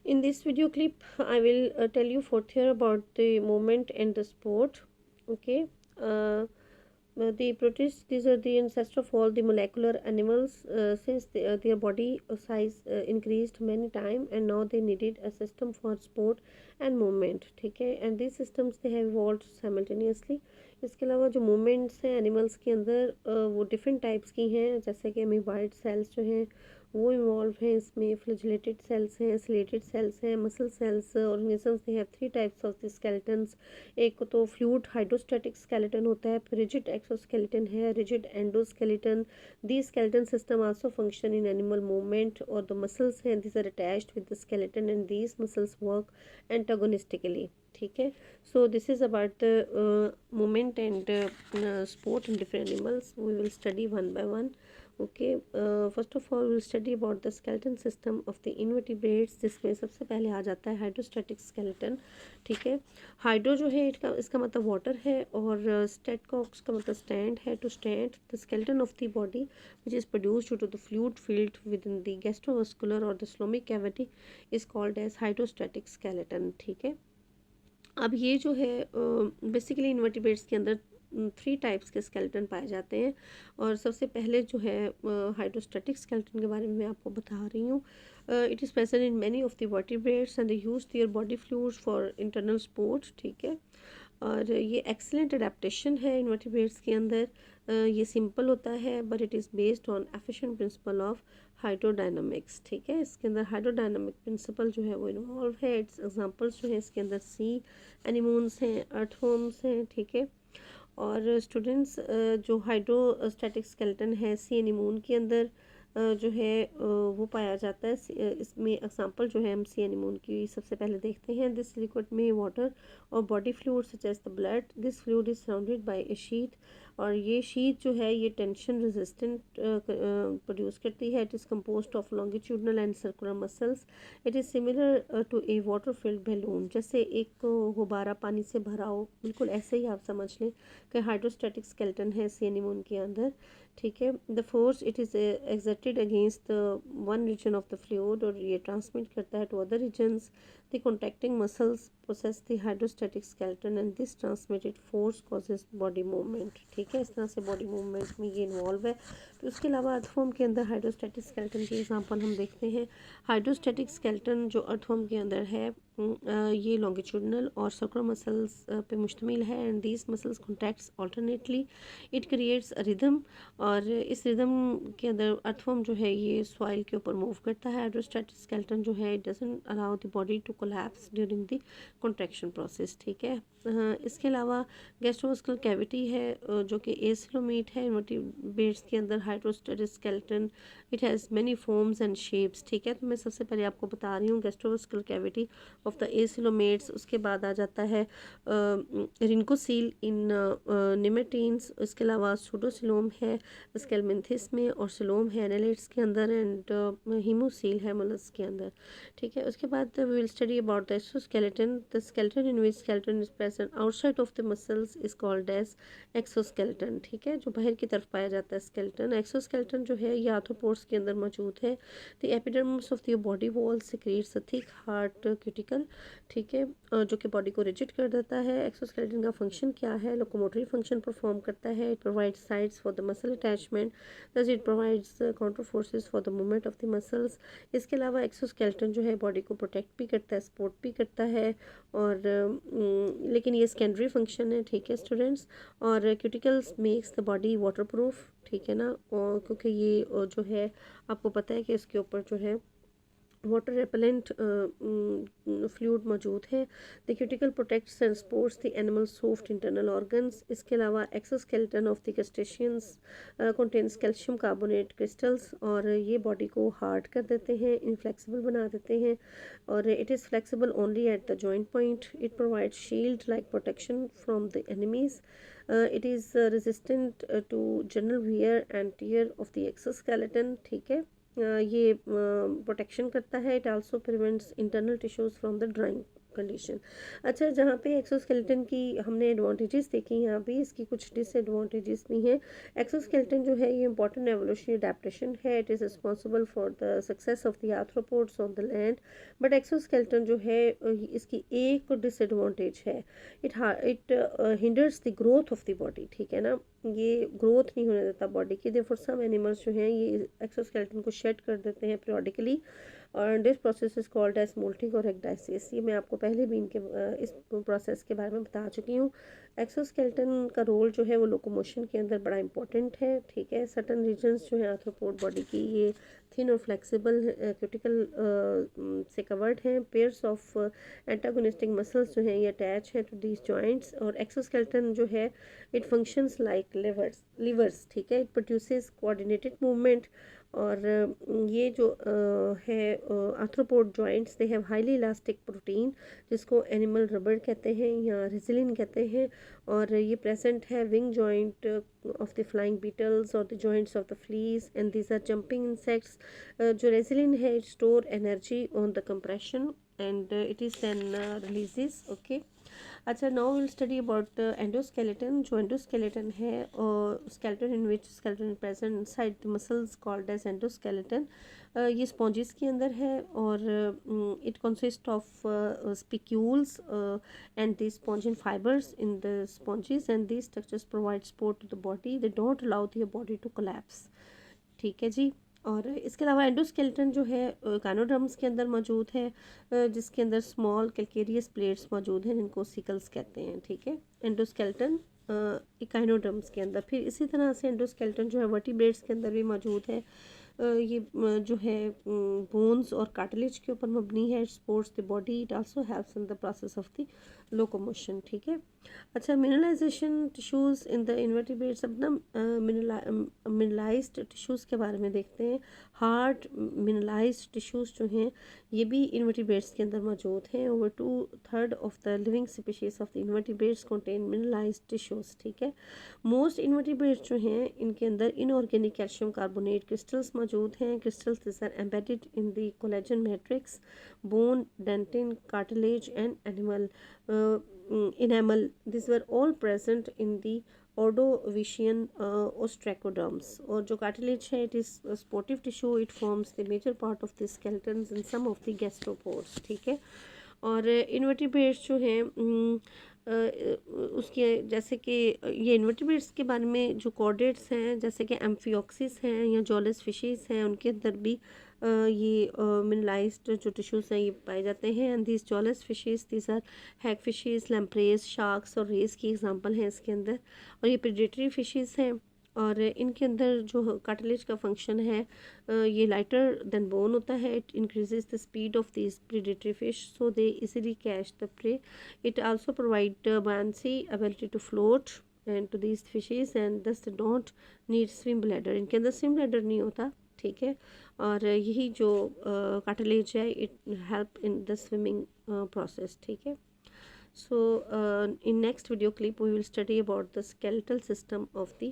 In this video clip, I will tell you further about the movement and the sport. Okay. Uh, the protists, these are the ancestor of all the molecular animals. Since their body size increased many times, and now they needed a system for sport and movement. ठीक है, and these systems they have evolved simultaneously. इसके अलावा जो movements हैं animals के अंदर वो different types की हैं, जैसे कि अमीबॉइड सेल्स जो हैं वो इन्वॉल्व हैं इसमें, फ्लैजिलेटेड सेल्स हैं, सिलेटेड सेल्स हैं, muscle cells. Organisms they have three types of the skeletons. एक तो फ्लूइड हाइड्रोस्टैटिक स्केलेटन होता है, फिर रिजिड एक्सोस्केलेटन है, rigid endoskeleton. The skeleton system also function in animal movement, और द मसल्स हैं this are attached with the skeleton and these muscles work antagonistically. ठीक है, so this is about the movement and sport in different animals. We will study one by one. Okay, first of all we'll study about the skeleton system of the invertebrates, जिसमें सबसे पहले आ जाता है hydrostatic skeleton. ठीक है, hydro जो है इसका मतलब वाटर है, और स्टेट का उसका मतलब स्टैंड है, to stand the skeleton of the body which is produced due to the fluid field within the gastrovascular और the coelomic cavity is called as hydrostatic skeleton. ठीक है, अब ये जो है बेसिकली इन्वर्टिब्रेट्स के अंदर थ्री टाइप्स के स्केलेटन पाए जाते हैं, और सबसे पहले जो है हाइड्रोस्टैटिक स्केलेटन के बारे में मैं आपको बता रही हूँ। It is present in many of the vertebrates and they use their body fluids for internal sport. ठीक है, और ये एक्सीलेंट अडेप्टेशन है इन्वर्टिब्रेट्स के अंदर। ये सिंपल होता है but it is based on efficient principle of hydrodynamics. ठीक है, इसके अंदर हाइड्रोडायनामिक प्रिंसिपल जो है वो इन्वॉल्व है। इट्स एग्जांपल्स जो है इसके अंदर सी एनिमोन्स हैं, अर्थवर्म्स हैं। ठीक है, और स्टूडेंट्स जो हाइड्रोस्टैटिक स्केलेटन है सी एनिमोन के अंदर जो है वो पाया जाता है। इसमें एग्जांपल जो है हम सी एनिमोन की सबसे पहले देखते हैं। दिस लिक्विड में वाटर और body fluid such as the blood, this fluid is surrounded by a sheet, और ये शीट जो है ये टेंशन रेजिस्टेंट प्रोड्यूस करती है। It is composed of longitudinal and circular muscles. It is similar to a water filled balloon, जैसे एक गुब्बारा पानी से भरा हो, बिल्कुल ऐसे ही आप समझ लें कि हाइड्रोस्टैटिक स्केलेटन है सी एनिमोन के अंदर। ठीक है, the force it is exerted against the one region of the fluid, और ये ट्रांसमिट करता है to other regions. The contracting muscles process the hydrostatic skeleton and this transmitted force causes body movement. ठीक है, इस तरह से बॉडी मूवमेंट में ये इन्वॉल्व है। तो इसके अलावा अर्थवर्म के अंदर हाइड्रोस्टैटिक स्केलेटन की एग्जांपल हम देखते हैं। हाइड्रोस्टैटिक स्केलेटन जो अर्थवर्म के अंदर है ये लॉन्गिट्यूडनल और सर्कुलर मसल्स पे मुश्तमिल है, and these muscles contracts alternately. It creates a rhythm, और इस रिदम के अंदर अर्थवर्म जो है ये सॉइल के ऊपर मूव करता है। हाइड्रोस्टैटिक स्केलेटन जो है it doesn't allow the body to collapse during the contraction process. ठीक है, इसके अलावा गैस्ट्रोवास्कुलर कैविटी है जो कि एसिलोमेट है इन्वर्टिब्रेट्स के अंदर hydrostatic skeleton. It has many forms and shapes. ठीक है, तो मैं सबसे पहले आपको बता रही हूँ gastrovascular cavity of the acoelomates. उसके बाद आ जाता है रिंकोसील इन निमेटीन्स। इसके अलावा सूडोसिलोम है स्केलमेंथिस में, और सिलोम है एनालिट्स के अंदर, एंड हीमोसील है मोलस्क के अंदर। ठीक है, उसके बाद we will study about the exoskeleton. The skeleton in which skeleton is present outside of the muscles is called as exoskeleton. ठीक है, जो बाहर की तरफ पाया जाता है स्केलेटन। एक्सोस्केलेटन जो है ये आर्थ्रोपोड्स के अंदर मौजूद है। The epidermis of the body wall secretes a thick hard cuticle. ठीक है, जो कि बॉडी को रिजिड कर देता है। एक्सोस्केलेटन का फंक्शन क्या है? लोकोमोटरी फंक्शन परफॉर्म करता है। It provides sides for the muscle attachment, thus it provides counter forces for the movement of the muscles. इसके अलावा एक्सोस्केलेटन जो है बॉडी को प्रोटेक्ट भी करता है, सपोर्ट भी करता है, और लेकिन ये सेकेंडरी फंक्शन है। ठीक है स्टूडेंट्स, और cuticles makes the body water proof. ठीक है ना, और क्योंकि ये जो है आपको पता है कि इसके ऊपर जो है वाटर रेपेलेंट फ्लूइड मौजूद है। The cuticle protects and supports the animal soft internal organs. इसके अलावा exoskeleton of the crustaceans contains calcium carbonate crystals, और ये बॉडी को हार्ड कर देते हैं, इनफ्लेक्सिबल बना देते हैं, और it is flexible only at the joint point. It provides shield like protection from the enemies. It is resistant to general wear and tear of the exoskeleton. ठीक है, ये प्रोटेक्शन करता है। It also prevents internal tissues from the drying condition. अच्छा, जहाँ पे exoskeleton की हमने एडवांटेजेस देखी, यहाँ पे इसकी कुछ डिसएडवांटेजेस भी हैं। एक्सोस्केलेटन जो है ये इंपॉर्टेंट एवोल्यूशनरी अडेप्टेशन है, it is responsible for the success of the arthropods on the land. But exoskeleton जो है इसकी एक डिसएडवांटेज है, it hinders the growth of the body, ठीक है ना, ये ग्रोथ नहीं होने देता बॉडी की। देयरफॉर सम एनिमल्स जो हैं ये एक्सोस्केलेटन को शेड कर देते हैं periodically, और this process is called as moulting और एक्डाइसिस। ये मैं आपको पहले भी इनके इस प्रोसेस के बारे में बता चुकी हूँ। एक्सोस्केलेटन का रोल जो है वो लोकोमोशन के अंदर बड़ा इंपॉर्टेंट है, ठीक है। सर्टन रीजन्स जो है आर्थ्रोपोड बॉडी की ये थिन और फ्लेक्सिबल क्यूटिकल से कवर्ड हैं। पेयर्स ऑफ एंटागोनिस्टिक मसल्स जो हैं ये अटैच हैं टू दीज जॉइंट्स, और एक्सोस्केलेटन जो है इट फंक्शंस लाइक लिवर्स, ठीक है। इट प्रोड्यूसेस कोऑर्डिनेटेड मूवमेंट, और ये जो है arthropod joints they have highly elastic protein, जिसको एनिमल रबर कहते हैं या रेसिलिन कहते हैं, और ये प्रेजेंट है wing joint of the flying beetles और the joints of the fleas, and these are jumping insects. जो रेसिलिन है it store energy on the compression and it is then releases, okay. अच्छा, now will study about endoskeleton. जो endoskeleton है और skeleton in which skeleton present inside the muscles called as endoskeleton. ये sponges के अंदर है, और it consist of spicules and the spongin fibres in the sponges, and these structures provide support to the body, they don't allow the body to collapse, ठीक है जी। और इसके अलावा एंडोस्केलेटन जो है काइनोडर्म्स के अंदर मौजूद है, जिसके अंदर स्मॉल कैल्केरियस प्लेट्स मौजूद हैं जिनको सिकल्स कहते हैं, ठीक है। एंडोस्केलेटन इकाइनोडर्म्स के अंदर। फिर इसी तरह से एंडोस्केलेटन जो है वर्टिब्रेट्स के अंदर भी मौजूद है। ये जो है बोन्स और कार्टिलेज के ऊपर मबनी है। It supports the body, it also helps in the process of the locomotion, ठीक है। अच्छा, mineralisation tissues in the invertebrates. अब ना मिनरलाइज्ड टिश्यूज़ के बारे में देखते हैं। हार्ड मिनरलाइज्ड टिश्यूज़ जो हैं ये भी इन्वर्टिब्रेट्स के अंदर मौजूद हैं। Over 2/3 of the living species of the invertebrates contain mineralised tissues, ठीक है। मोस्ट इन्वर्टिब्रेट्स जो हैं इनके अंदर इनऑर्गेनिक कैल्शियम कार्बोनेट क्रिस्टल्स मौजूद हैं। Crystals this are embedded in the collagen matrix, bone, dentin, cartilage and animal enamel. These were all present in the Ordovician ostracoderms. और जो cartilage है it is a sportive tissue, it forms the major part of the skeletons and some of the gastropods, ठीक है। और invertebrates जो हैं उसके जैसे कि ये इन्वर्टिब्रेट्स के बारे में जो कॉर्डेट्स हैं जैसे कि एम्फियोक्सिस हैं या जॉलस फिशेस हैं, उनके अंदर भी ये मिनरलाइज्ड जो टिश्यूज़ हैं ये पाए जाते हैं। And this jawless fishes, this are hagfishes, lampreys, sharks और रेस की एग्जांपल हैं इसके अंदर। और ये प्रेडेटरी फिशेस हैं, और इनके अंदर जो कार्टिलेज का फंक्शन है ये लाइटर देन बोन होता है। It increases the speed of this predatory fish so they easily catch the prey. It also provide buoyancy, ability to float and to these fishes, and thus they don't need swim bladder. इनके अंदर swim bladder नहीं होता, ठीक है। और यही जो cartilage है it help in the swimming process, ठीक है। So in next video clip we will study about the skeletal system of the